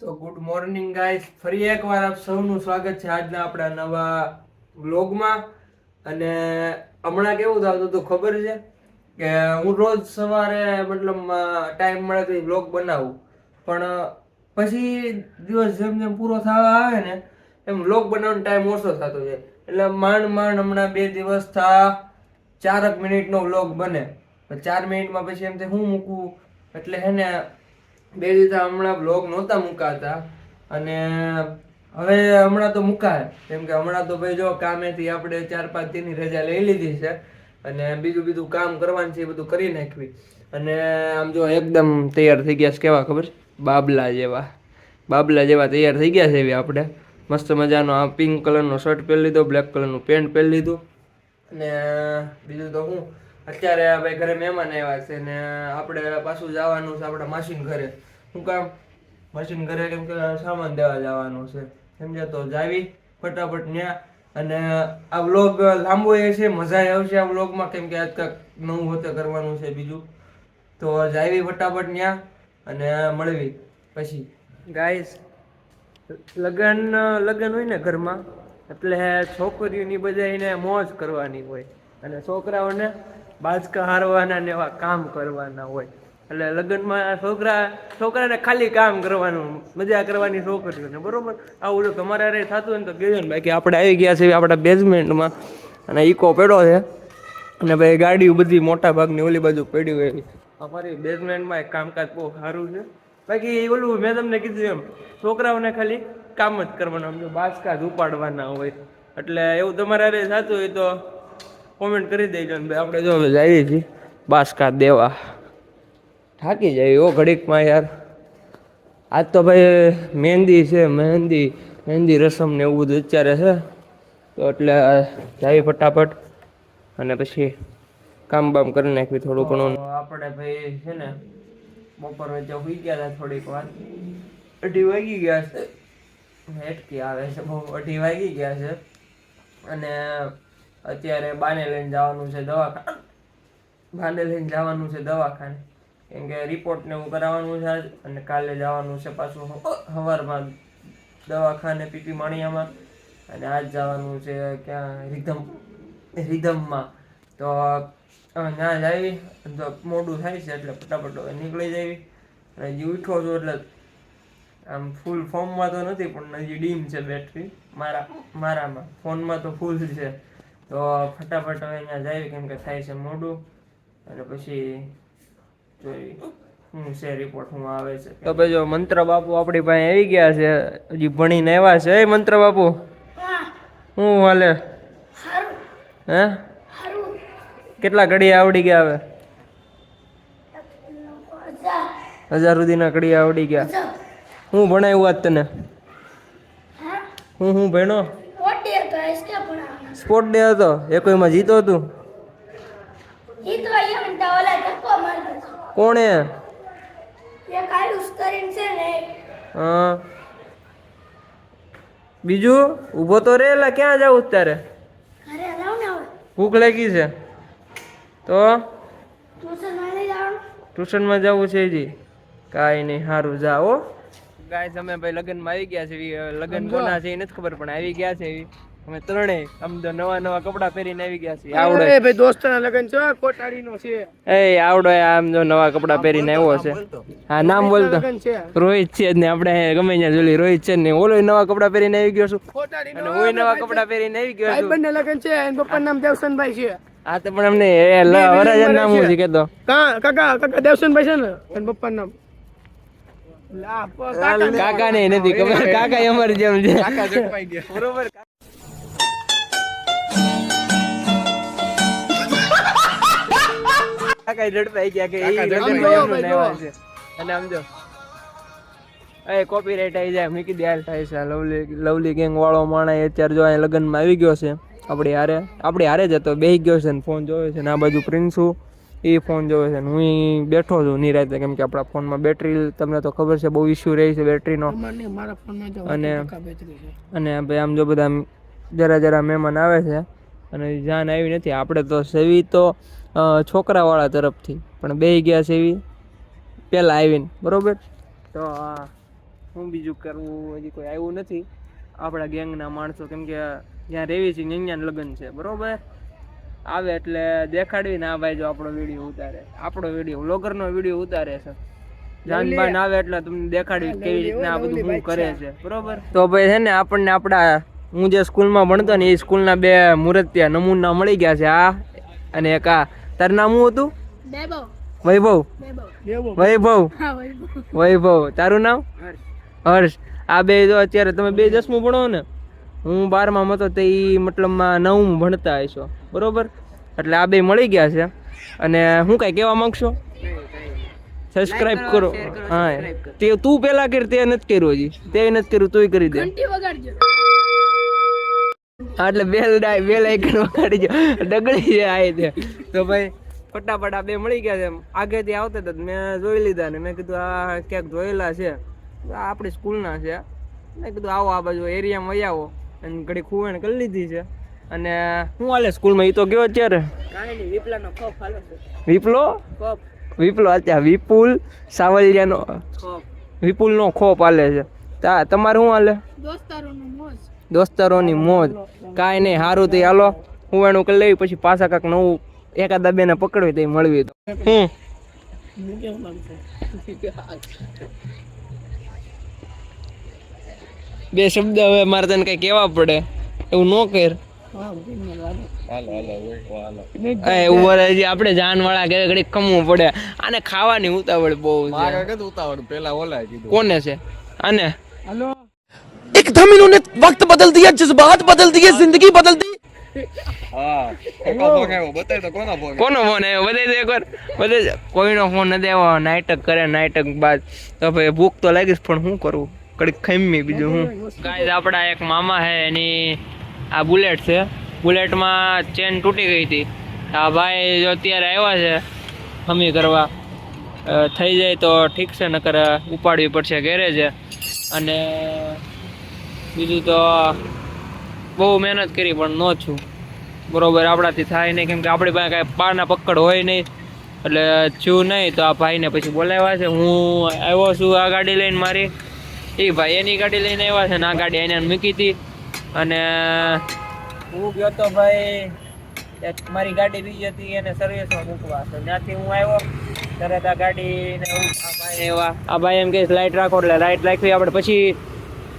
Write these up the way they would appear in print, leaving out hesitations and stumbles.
તો good morning guys, ફરી એકવાર આપ સૌનું સ્વાગત છે આજના આપણા નવા વ્લોગમાં. અને હમણાં કેવું થતું હતું ખબર છે કે હું રોજ સવારે મતલબ ટાઈમ મળે તો વ્લોગ બનાવું, પણ પછી દિવસ જેમ જેમ પૂરો થવા આવે ને એમ વ્લોગ બનાવવાનો ટાઈમ ઓછો થતો જાય. એટલે માંડ હમણાં 2 દિવસ થા 4 મિનિટનો વ્લોગ બને. 4 મિનિટમાં પછી એમ હું મૂકવું, એટલે હે ને 2 દિવસ હમણાં બ્લોગ નહોતા મુકાતા. અને હવે હમણાં તો મુકાય, કેમ કે હમણાં તો ભાઈ જો કામેથી આપણે 4-5 દિનની રજા લઈ લીધી છે અને બીજું કામ કરવાનું છે એ બધું કરી નાખવી. અને આમ જો એકદમ તૈયાર થઈ ગયા છે, કેવા ખબર છે, બાબલા જેવા તૈયાર થઈ ગયા છે. એવી આપણે મસ્ત મજાનો આ પિંક કલરનો શર્ટ પહેરી લીધો, બ્લેક કલરનું પેન્ટ પહેરી લીધું. અને બીજું તો હું અત્યારે ભાઈ ઘરે મહેમાન આવ્યા છે ને આપણે પાછું જવાનું છે આપણા માસીના ઘરે. શું કામ માસીના ઘરે? કેમ કે સામાન દેવા જવાનું છે, સમજ્યા? તો જાવી ફટાફટ ન્યા. અને આ વ્લોગ લાંબો એ છે, મજા આવશે આ વ્લોગમાં, કેમ કે આજ કાંઈક નવું હોતે કરવાનું છે બીજું. તો જાવી ફટાફટ ન્યા અને મળવી. પછી ગાઈસ, લગન હોય ને ઘરમાં, એટલે છોકરીઓની બધાને મોજ કરવાની હોય અને છોકરાઓને બાજકા હારવાના ને એવા કામ કરવાના હોય. એટલે લગ્નમાં છોકરાને ખાલી કામ કરવાનું, મજા કરવાની છોકરીઓને, બરોબર? આવું જો તમારે અરે થતું હોય ને તો કહેજો ને. બાકી આપણે આવી ગયા છે આપણા બેઝમેન્ટમાં અને ઈકો પડ્યો છે અને ભાઈ ગાડીઓ બધી મોટા ભાગની ઓલી બાજુ પડી હોય. અમારી બેઝમેન્ટમાં એક કામકાજ બહુ સારું છે. બાકી ઓલું મેં તમને કીધું એમ, છોકરાઓને ખાલી કામ જ કરવાનું, આમ જો બાજકા જ ઉપાડવાના હોય. એટલે એવું તમારે અરે થતું હોય તો કોમેન્ટ કરી દેજો ને. આપણે જો હવે જઈએ છીએ બાજકા દેવા. થાકી જાય ઓ ઘડીકમાં યાર. આજ તો ભાઈ મહેંદી છે, મહેંદી રસમ ને એવું બધું અત્યારે છે. તો એટલે જાય ફટાફટ અને પછી કામ બામ કરી નાખવી થોડું ઘણું. આપણે ભાઈ છે ને બપોર વચ્ચે સુઈ ગયા હતા થોડીક વાર. 2:30 વાગી ગયા છે, હેટકી આવે છે બહુ. 2:30 વાગી ગયા છે અને અત્યારે બાને લઈને જવાનું છે દવાખાને. કેમ કે રિપોર્ટ ને એવું કરાવવાનું છે આજ, અને કાલે જવાનું છે પાછું સવારમાં દવાખાને પીપી માણિયામાં. અને આજ જવાનું છે ક્યાં રિધમમાં. તો ત્યાં જાવી તો મોડું થાય છે, એટલે ફટાફટ નીકળી જાવી. અને હજી ઉઠો છું એટલે આમ ફૂલ ફોર્મમાં તો નથી, પણ હજી ડીમ છે બેટરી મારામાં. ફોનમાં તો ફૂલ છે. તો ફટાફટ હવે અહીંયા જાવી, કેમ કે થાય છે મોડું. અને પછી જોઈ શું છે રિપોર્ટ શું આવે છે. તો ભાઈ જો મંત્ર બાપુ આપણી પાસે આવી ગયા છે, હજી ભણીને આવ્યા છે. એ મંત્ર બાપુ શું હાલે? હે કેટલા ઘડિયા આવડી ગયા? હવે 1000 સુધીના ઘડિયા આવડી ગયા. હું ભણાવ્યું આજ તને? હું ભણ્યો? સ્પોર્ટ ડે હતો એ, કોઈમાં જીતો તું? કોણે? હા, બીજું ઊભો તો રે. એલા ક્યાં જાવ તારે? ભૂખ લાગી છે તો ટ્યુશનમાં જવું છે જી? કાંઈ નહીં, સારું જાઓ. ગાઈસ, અમે ભાઈ લગ્નમાં આવી ગયા છે. લગ્ન કોના છે એ નથી ખબર, પણ આવી ગયા છે. અમે ત્રણેય આમ તો નવા કપડા પહેરીને આવી ગયા છે. આવડે ભાઈ દોસ્તના લગ્ન છે, કોટાડીનો છે. એ આવડો આમ જો નવા કપડા પહેરીને આવ્યો છે. હા, નામ બોલતો. રોહિત છે ને આપણે ગમે ત્યાં જોલી રોહિત છે ને. ઓલો નવા કપડા પહેરીને આવી ગયો છું અને હું નવા કપડા પહેરીને આવી ગયો છું. બંને લગ્ન છે, એન પપ્પાનું નામ દેવસનભાઈ છે. હા, તો પણ અમને વરાજન નામ શું છે કેતો? કાકા દેવસનભાઈ છે ને, એન પપ્પાનું નામ. કાકા ને નથી ખબર, કાકા અમારી જેમ છે. બરોબર. કાકા ઝડપાઈ ગયા કે અને આમ જો એ કોપીરાઈટ આવી જાય મૂકી દે. થાય છે લવલી ગેંગ વાળો માણસ અત્યારે જો અહીં લગ્નમાં આવી ગયો છે. આપણી હારે જ હતો, બેસી ગયો છે ને ફોન જોવે છે. ને આ બાજુ પ્રિન્સુ એ ફોન જોવે છે ને હું બેઠો છું નિરાતે, કેમ કે આપણા ફોનમાં બેટરી તમને તો ખબર છે બહુ ઇસ્યુ રહે છે બેટરીનો. અને ભાઈ આમ જો બધા જરા મહેમાન આવે છે અને જાન આવી નથી. આપણે તો સેવી તો છોકરાવાળા તરફથી પણ બેસી ગયા છે એવી પહેલાં આવીને, બરોબર? તો હું બીજું કરવું હજી કોઈ આવ્યું નથી આપણા ગેંગના માણસો, કેમ કે જ્યાં રહેવી છે ત્યાં લગ્ન છે બરોબર. આવે એટલે દેખાડવીને આ ભાઈ જો આપણો વિડીયો ઉતારે, આપણો વિડીયો વ્લોગરનો વિડીયો ઉતારે છે. જાનબાન આવે એટલે તમને દેખાડવી કેવી રીતના આ બધું શું કરે છે બરોબર. તો ભાઈ છે ને આપણને આપણા હું જે સ્કૂલમાં ભણતો ને એ સ્કૂલના 2 મૂર્તિયા નમૂના મળી ગયા છે, આ અને એક આ. તારું નામ શું હતું? વૈભવ. વૈભવ. તારું નામ? હર્ષ. આ બે જો અત્યારે તમે 2 10મું ભણો ને, હું 12માં હતો તો એ મતલબમાં 9મું ભણતા હશો બરોબર. એટલે આ બે મળી ગયા છે. અને હું કઈ કહેવા માંગશો? સબસ્ક્રાઇબ કરો. હા તે તું પેલા કર, તે નથી કર્યું હજી, તે નથી કર્યું તોય કરી દે. હા એટલે બેલ આઇકન વગાડી જો, ડગડી છે આ તે. તો ભાઈ ફટાફટ આ 2 મળી ગયા છે. આગેથી આવતા હતા મેં જોઈ લીધા ને મેં કીધું આ ક્યાંક જોયેલા છે, આપણી સ્કૂલના છે. મેં કીધું આવો આ બાજુ એરિયામાં વહી આવો, અને ઘડી ખુવાણ કરી લીધી છે. અને હું હાલે સ્કૂલમાં? એ તો ગયો અત્યારે. વિપલો અત્યારે વિપુલ સાવલિયાનો વિપુલનો ખોપ હાલે છે. તમારે શું હાલે? દોસ્તારોની મોજ. કાંઈ નહીં, સારું તો હાલો હું કરી લેવી, પછી પાછા કાંક નવું એકાદા 2 ને પકડવી તો મળવી. તો હું 2 શબ્દ હવે મારે તને કઈ કહેવા પડે એવું ન કર. આપણે જાન વાળા ઘરે ઘડી કમવું પડે. આને ખાવાની ઉતાવળ બહુ છે. કોને છે આને? एकदम इन्होंने वक्त बदल दिया, जज्बात बदल दिए, जिंदगी बदल दी. કોનો ફોન આવ્યો? બતાવી દે એકવાર. કોઈનો ફોન નથી આવ્યો. નાટક કરે નાટક બાદ. તો ભાઈ ભૂખ તો લાગીશ પણ શું કરવું, કડીક ખમી બીજું હું. ગાઈસ આપણા એક મામા હે, એની આ બુલેટ છે. બુલેટમાં ચેન તૂટી ગઈ હતી. આ ભાઈ જો અત્યારે આવ્યા છે ખમી કરવા. થઈ જાય તો ઠીક છે, નકર ઉપાડવી પડશે ગેરેજે. અને બીજું તો બહુ મહેનત કરી પણ ન છું બરોબર. આપણાથી થાય નહીં, કેમ કે આપણી પાસે કાંઈ પાના પકડ હોય નહીં, એટલે છું નહીં. તો આ ભાઈને પછી બોલાવ્યા છે. હું આવ્યો છું આ ગાડી લઈને મારી, એ ભાઈ એની ગાડી લઈને આવ્યા છે ને આ ગાડી એને મૂકી હતી. અને હું ગયો તો ભાઈ મારી ગાડી બીજી હતી એને સર્વિસમાં મૂકવા, તો ત્યાંથી હું આવ્યો તરત આ ગાડીને આ ભાઈ એમ કે લાઇટ રાખો, એટલે લાઇટ રાખવી. આપણે પછી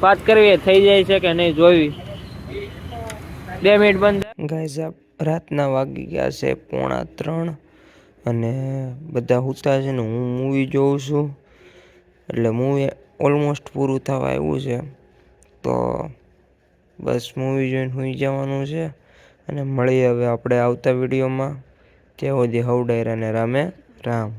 વાત કરવી થઈ જાય છે કે નહીં જોવી. 2 મિનિટ બંધ. ગાઈસ રાતના વાગી ગયા છે 2:45 અને બધા સૂતા છે ને હું મૂવી જોઉં છું. એટલે મૂવી ઓલમોસ્ટ પૂરું થવા આવ્યું છે, તો બસ મૂવી જોઈને સૂઈ જવાનું છે. અને મળીએ હવે આપણે આવતા વિડીયોમાં. ત્યાં સુધી હવડાયરા ને રામે રામ.